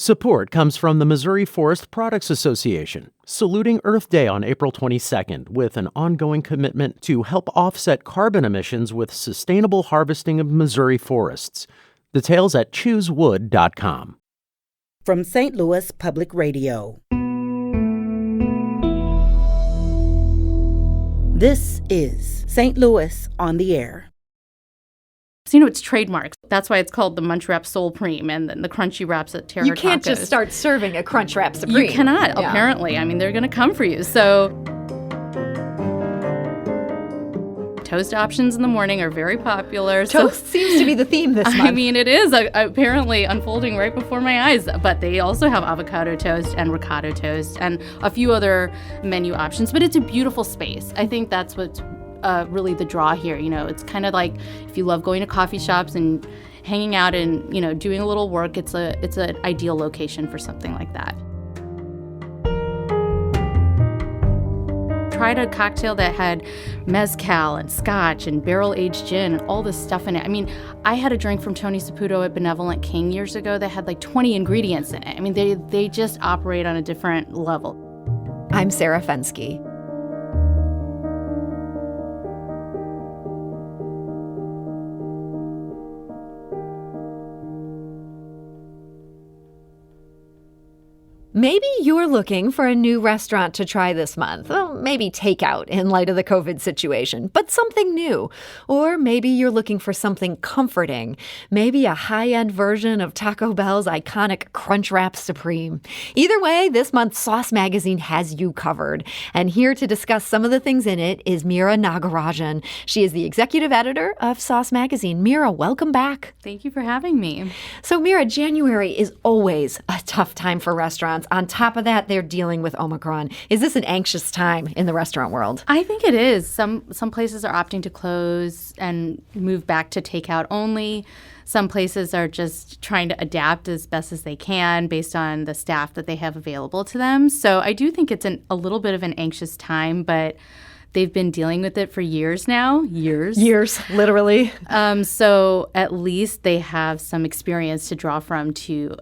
Support comes from the Missouri Forest Products Association, saluting Earth Day on April 22nd with an ongoing commitment to help offset carbon emissions with sustainable harvesting of Missouri forests. Details at choosewood.com. From St. Louis Public Radio. This is St. Louis on the Air. So, it's trademarked. That's why it's called the Munch Wrap Supreme and then the Crunchy Wraps at Terra You can't Tacos. just start serving a Crunch Wrap Supreme. You cannot, apparently. I mean, they're going to come for you. So, toast options in the morning are very popular. Toast seems to be the theme this month. I mean, it is apparently unfolding right before my eyes. But they also have avocado toast and ricotta toast and a few other menu options. But it's a beautiful space. I think that's what's really the draw here. It's kind of like if you love going to coffee shops and hanging out and, doing a little work, it's an ideal location for something like that. Tried a cocktail that had mezcal and scotch and barrel-aged gin and all this stuff in it. I mean, I had a drink from Tony Saputo at Benevolent King years ago that had like 20 ingredients in it. I mean, they just operate on a different level. I'm Sarah Fensky. Maybe you're looking for a new restaurant to try this month. Well, maybe takeout in light of the COVID situation, but something new. Or maybe you're looking for something comforting. Maybe a high-end version of Taco Bell's iconic Crunch Wrap Supreme. Either way, this month Sauce Magazine has you covered. And here to discuss some of the things in it is Meera Nagarajan. She is the executive editor of Sauce Magazine. Meera, welcome back. Thank you for having me. So Meera, January is always a tough time for restaurants. On top of that, they're dealing with Omicron. Is this an anxious time in the restaurant world? I think it is. Some places are opting to close and move back to takeout only. Some places are just trying to adapt as best as they can based on the staff that they have available to them. So I do think it's a little bit of an anxious time, but they've been dealing with it for years now. Years, literally. So at least they have some experience to draw from to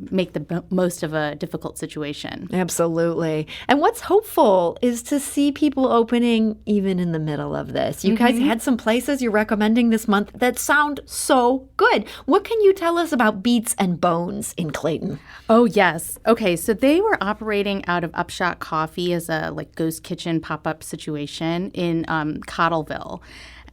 make the most of a difficult situation. Absolutely. And what's hopeful is to see people opening even in the middle of this. You guys had some places you're recommending this month that sound so good. What can you tell us about Beets and Bones in Clayton? Oh, yes. Okay, so they were operating out of Upshot Coffee as a ghost kitchen pop-up situation in Cottleville.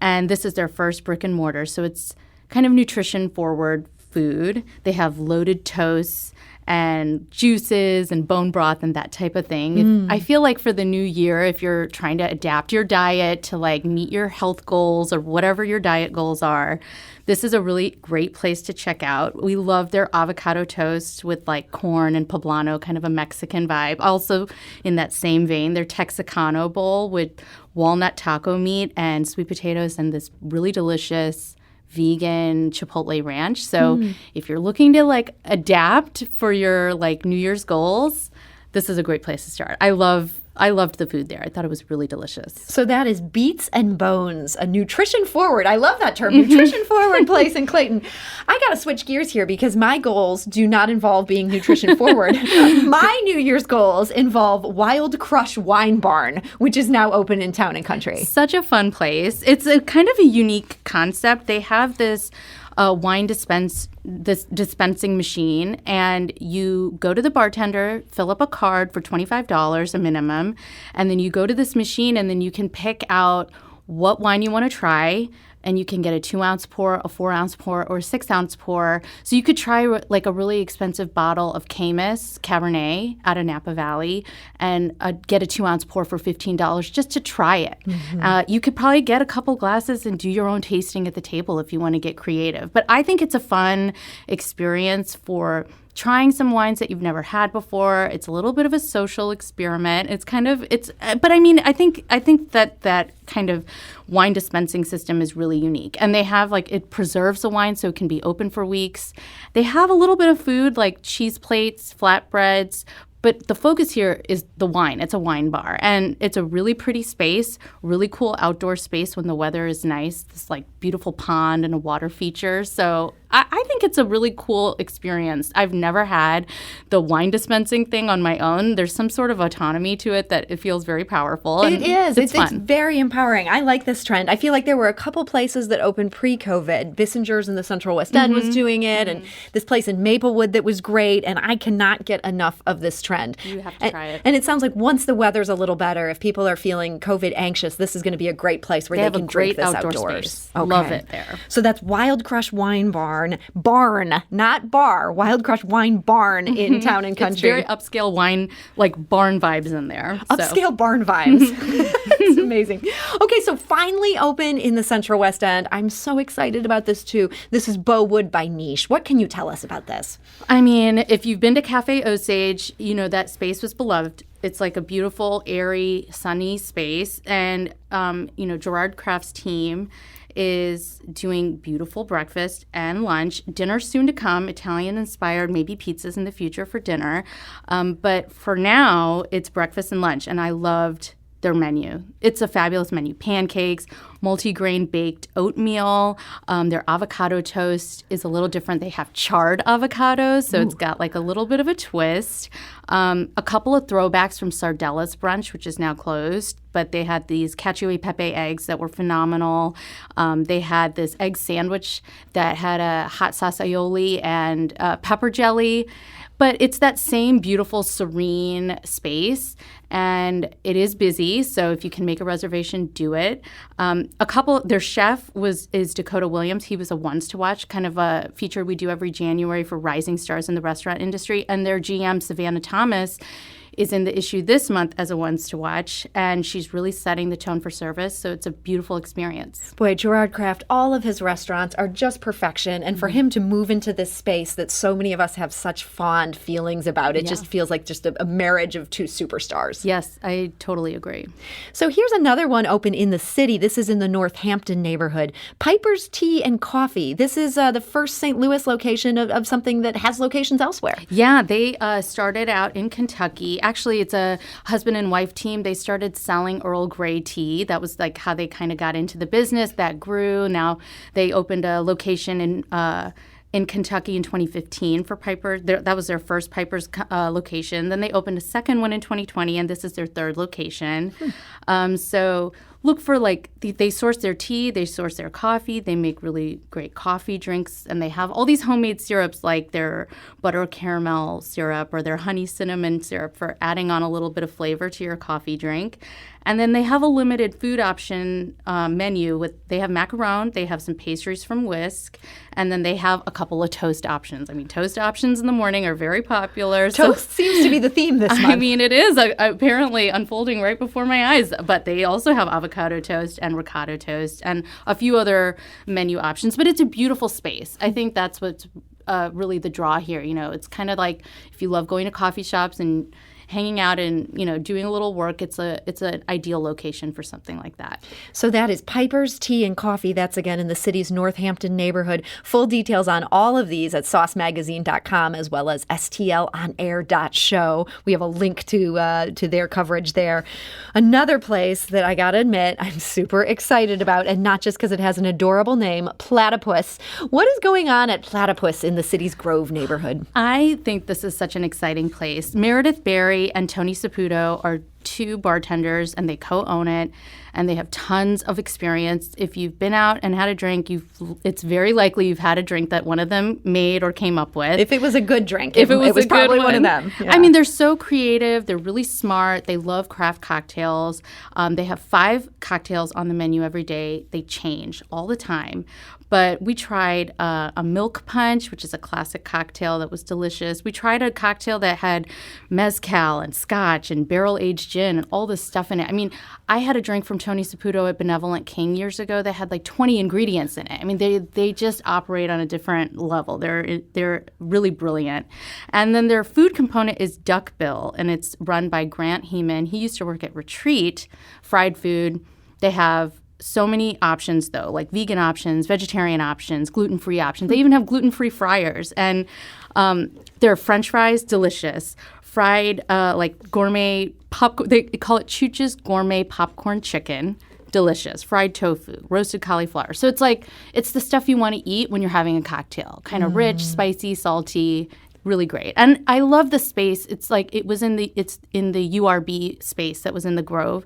And this is their first brick and mortar. So it's kind of nutrition forward food. They have loaded toasts and juices and bone broth and that type of thing. I feel like for the new year, if you're trying to adapt your diet to meet your health goals or whatever your diet goals are, this is a really great place to check out. We love their avocado toast with corn and poblano, kind of a Mexican vibe. Also in that same vein, their Texicano bowl with walnut taco meat and sweet potatoes and this really delicious vegan chipotle ranch. So if you're looking to adapt for your New Year's goals, this is a great place to start. I loved the food there. I thought it was really delicious. So that is Beets and Bones, a nutrition forward. I love that term, nutrition forward place in Clayton. I got to switch gears here because my goals do not involve being nutrition forward. My New Year's goals involve Wild Crush Wine Barn, which is now open in Town and Country. Such a fun place. It's a kind of a unique concept. They have this wine dispensing machine, and you go to the bartender, fill up a card for $25 a minimum, and then you go to this machine, and then you can pick out what wine you want to try, and you can get a 2-ounce pour, a 4-ounce pour, or a 6-ounce pour. So you could try a really expensive bottle of Caymus Cabernet out of Napa Valley and get a 2-ounce pour for $15 just to try it. You could probably get a couple glasses and do your own tasting at the table if you want to get creative. But I think it's a fun experience for trying some wines that you've never had before. It's a little bit of a social experiment. But I mean, I think that kind of wine dispensing system is really unique. And they have it preserves the wine so it can be open for weeks. They have a little bit of food like cheese plates, flatbreads, but the focus here is the wine. It's a wine bar. And it's a really pretty space, really cool outdoor space when the weather is nice. This beautiful pond and a water feature. So I think it's a really cool experience. I've never had the wine dispensing thing on my own. There's some sort of autonomy to it that it feels very powerful. It is. It's fun. It's very empowering. I like this trend. I feel like there were a couple places that opened pre-COVID. Bissinger's in the Central West End was doing it, and this place in Maplewood that was great, and I cannot get enough of this trend. You have to try it. And it sounds like once the weather's a little better, if people are feeling COVID anxious, this is going to be a great place where they have can a great drink this outdoor outdoors. space. Love it there. So that's Wild Crush Wine Barn, not bar, Wild Crush Wine Barn in Town and Country. It's very upscale wine, like barn vibes in there. Upscale barn vibes. It's amazing. Okay, so finally open in the Central West End. I'm so excited about this too. This is Beauwood by Niche. What can you tell us about this? I mean, if you've been to Cafe Osage, you know that space was beloved. It's like a beautiful, airy, sunny space. And, Gerard Craft's team is doing beautiful breakfast and lunch. Dinner soon to come, Italian-inspired, maybe pizzas in the future for dinner. But for now, it's breakfast and lunch. And I loved their menu. It's a fabulous menu. Pancakes, multi-grain baked oatmeal. Their avocado toast is a little different. They have charred avocados, so it's got like a little bit of a twist. A couple of throwbacks from Sardella's Brunch, which is now closed, but they had these cacio e pepe eggs that were phenomenal. They had this egg sandwich that had a hot sauce aioli and pepper jelly. But it's that same beautiful, serene space, and it is busy. So if you can make a reservation, do it. Their chef is Dakota Williams. He was a Ones to Watch, kind of a feature we do every January for rising stars in the restaurant industry. And their GM, Savannah Thomas, is in the issue this month as a Ones to Watch, and she's really setting the tone for service, so it's a beautiful experience. Boy, Gerard Craft, all of his restaurants are just perfection, and for him to move into this space that so many of us have such fond feelings about, it just feels like just a marriage of two superstars. Yes, I totally agree. So here's another one open in the city. This is in the Northampton neighborhood. Piper's Tea and Coffee. This is the first St. Louis location of something that has locations elsewhere. Yeah, they started out in Kentucky. Actually, it's a husband and wife team. They started selling Earl Grey tea. That was like how they kind of got into the business. That grew. Now they opened a location in Kentucky in 2015 for Piper. That was their first Piper's location. Then they opened a second one in 2020, and this is their third location. So look for they source their tea, they source their coffee, they make really great coffee drinks, and they have all these homemade syrups like their butter caramel syrup or their honey cinnamon syrup for adding on a little bit of flavor to your coffee drink. And then they have a limited food option menu. They have macaron, they have some pastries from Whisk, and then they have a couple of toast options. I mean, toast options in the morning are very popular. Toast seems to be the theme this month. I mean, it is apparently unfolding right before my eyes. But they also have avocado toast and ricotta toast and a few other menu options. But it's a beautiful space. I think that's what's really the draw here. You know, it's kind of like if you love going to coffee shops and hanging out and, doing a little work, it's an ideal location for something like that. So that is Piper's Tea and Coffee. That's again in the city's Northampton neighborhood. Full details on all of these at saucemagazine.com as well as stlonair.show. We have a link to their coverage there. Another place that I gotta admit I'm super excited about, and not just because it has an adorable name, Platypus. What is going on at Platypus in the city's Grove neighborhood? I think this is such an exciting place. Meredith Berry and Tony Saputo are two bartenders, and they co-own it, and they have tons of experience. If you've been out and had a drink, it's very likely you've had a drink that one of them made or came up with. If it was a good drink. If it was probably good one of them. Yeah. I mean, they're so creative. They're really smart. They love craft cocktails. They have 5 cocktails on the menu every day. They change all the time. But we tried a milk punch, which is a classic cocktail that was delicious. We tried a cocktail that had mezcal and scotch and barrel-aged gin and all this stuff in it. I mean, I had a drink from Tony Saputo at Benevolent King years ago that had like 20 ingredients in it. I mean, they just operate on a different level. They're really brilliant. And then their food component is Duckbill, and it's run by Grant Heeman. He used to work at Retreat, fried food. They have so many options, though, like vegan options, vegetarian options, gluten-free options. They even have gluten-free fryers. And their French fries, delicious. Fried, like gourmet popcorn. They call it Chooch's Gourmet Popcorn Chicken. delicious. Fried tofu, roasted cauliflower. So it's the stuff you want to eat when you're having a cocktail. Kind of rich, spicy, salty, really great. And I love the space. It's in the URB space that was in the Grove.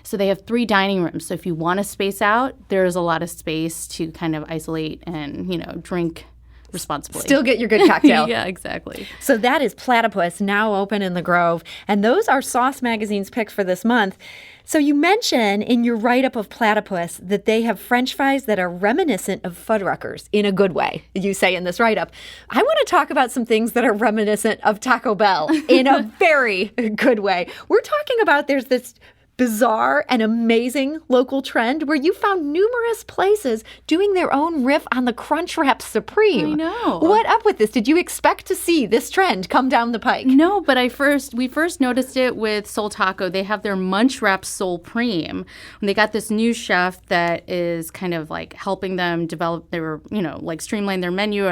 So they have 3 dining rooms. So if you want to space out, there's a lot of space to kind of isolate and, drink responsibly. Still get your good cocktail. Yeah, exactly. So that is Platypus, now open in the Grove. And those are Sauce Magazine's picks for this month. So you mention in your write-up of Platypus that they have French fries that are reminiscent of Fuddruckers in a good way, you say in this write-up. I want to talk about some things that are reminiscent of Taco Bell in a very good way. We're talking about there's this bizarre and amazing local trend where you found numerous places doing their own riff on the Crunchwrap Supreme. I know. What up with this? Did you expect to see this trend come down the pike? No, but we first noticed it with Soul Taco. They have their Munchwrap Supreme. And they got this new chef that is kind of like helping them develop their, streamline their menu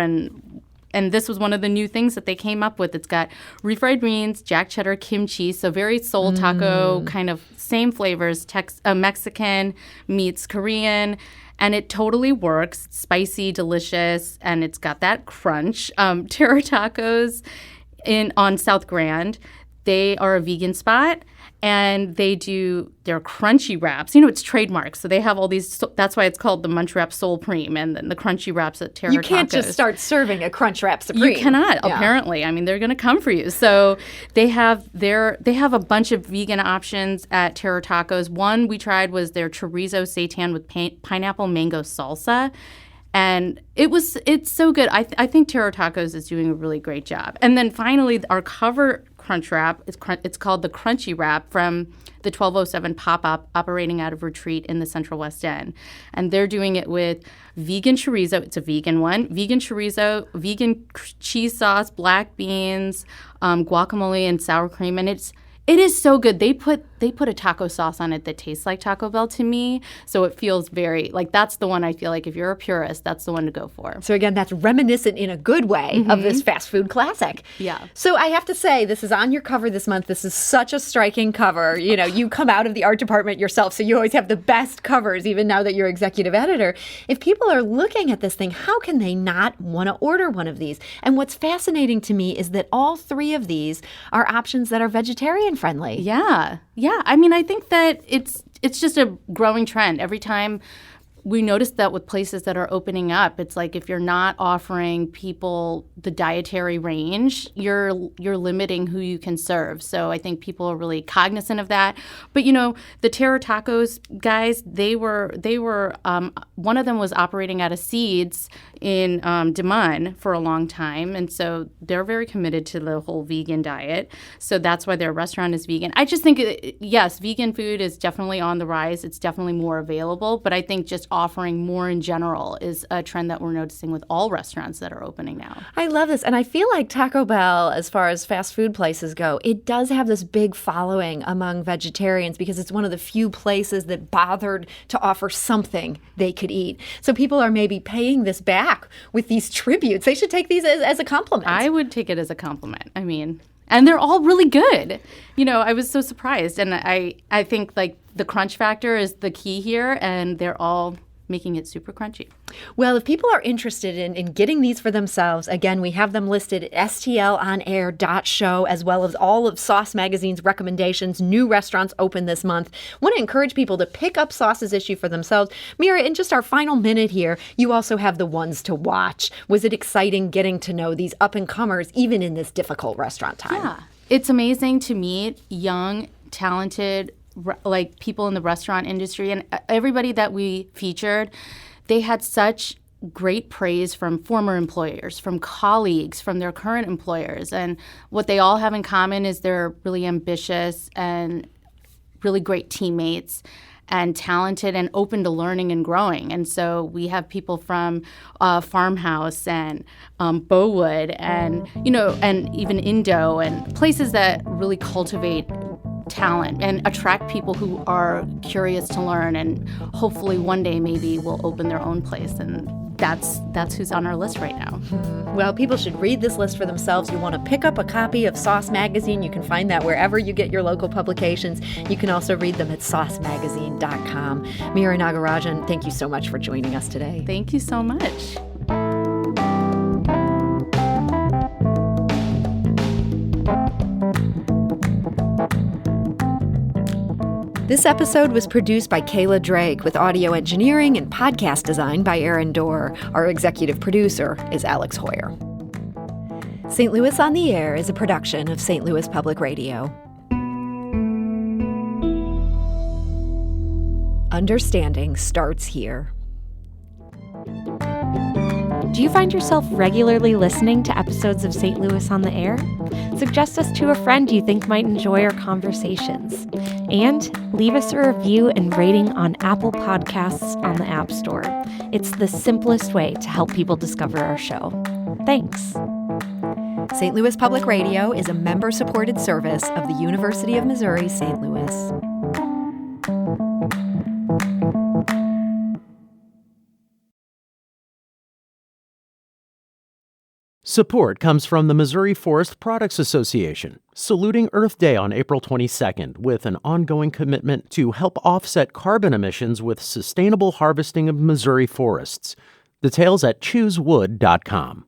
and this was one of the new things that they came up with. It's got refried beans, jack cheddar, kimchi, so very Soul Taco kind of same flavors, Mexican meets Korean, and it totally works. It's spicy, delicious, and it's got that crunch. Terra Tacos on South Grand, they are a vegan spot. And they do their crunchy wraps. It's trademark. So they have all these. That's why it's called the Munchwrap Supreme and then the crunchy wraps at Terra Tacos. You can't just start serving a Crunchwrap Supreme. You cannot, apparently. I mean, they're going to come for you. So they have a bunch of vegan options at Terra Tacos. One we tried was their chorizo seitan with pineapple mango salsa. And it's so good. I think Terra Tacos is doing a really great job. And then finally, our cover Crunch Wrap, it's called the Crunchy Wrap from the 1207 Pop-Up operating out of Retreat in the Central West End. And they're doing it with vegan chorizo. It's a vegan one. Vegan chorizo, vegan cheese sauce, black beans, guacamole, and sour cream. And it is so good. They put a taco sauce on it that tastes like Taco Bell to me. So it feels very, that's the one I feel like if you're a purist, that's the one to go for. So again, that's reminiscent in a good way of this fast food classic. Yeah. So I have to say, this is on your cover this month. This is such a striking cover. You come out of the art department yourself, so you always have the best covers, even now that you're executive editor. If people are looking at this thing, how can they not want to order one of these? And what's fascinating to me is that all 3 of these are options that are vegetarian friendly. Yeah. Yeah. I mean, I think that it's just a growing trend. Every time we notice that with places that are opening up, it's like if you're not offering people the dietary range, you're limiting who you can serve. So I think people are really cognizant of that. But the Terra Tacos guys, they were one of them was operating out of Seeds in Des Moines for a long time, and so they're very committed to the whole vegan diet. So that's why their restaurant is vegan. I just think yes, vegan food is definitely on the rise. It's definitely more available, but I think just offering more in general is a trend that we're noticing with all restaurants that are opening now. I love this. And I feel like Taco Bell, as far as fast food places go, it does have this big following among vegetarians because it's one of the few places that bothered to offer something they could eat. So people are maybe paying this back with these tributes. They should take these as a compliment. I would take it as a compliment. I mean, and they're all really good. I was so surprised. And I think the crunch factor is the key here, and they're all making it super crunchy. Well, if people are interested in getting these for themselves, again, we have them listed at stlonair.show, as well as all of Sauce Magazine's recommendations. New restaurants open this month. Want to encourage people to pick up Sauce's issue for themselves. Mira, in just our final minute here, you also have the ones to watch. Was it exciting getting to know these up-and-comers, even in this difficult restaurant time? Yeah. It's amazing to meet young, talented people in the restaurant industry, and everybody that we featured, they had such great praise from former employers, from colleagues, from their current employers. And what they all have in common is they're really ambitious and really great teammates and talented and open to learning and growing. And so we have people from Farmhouse and Bowood and, and even Indo and places that really cultivate talent and attract people who are curious to learn and hopefully one day maybe will open their own place. And that's who's on our list right now. Well, people should read this list for themselves. You want to pick up a copy of Sauce Magazine. You can find that wherever you get your local publications. You can also read them at saucemagazine.com. Meera Nagarajan, thank you so much for joining us today. Thank you so much. This episode was produced by Kayla Drake with audio engineering and podcast design by Aaron Dorr. Our executive producer is Alex Hoyer. St. Louis on the Air is a production of St. Louis Public Radio. Understanding starts here. Do you find yourself regularly listening to episodes of St. Louis on the Air? Suggest us to a friend you think might enjoy our conversations. And leave us a review and rating on Apple Podcasts on the App Store. It's the simplest way to help people discover our show. Thanks. St. Louis Public Radio is a member-supported service of the University of Missouri, St. Louis. Support comes from the Missouri Forest Products Association, saluting Earth Day on April 22nd with an ongoing commitment to help offset carbon emissions with sustainable harvesting of Missouri forests. Details at choosewood.com.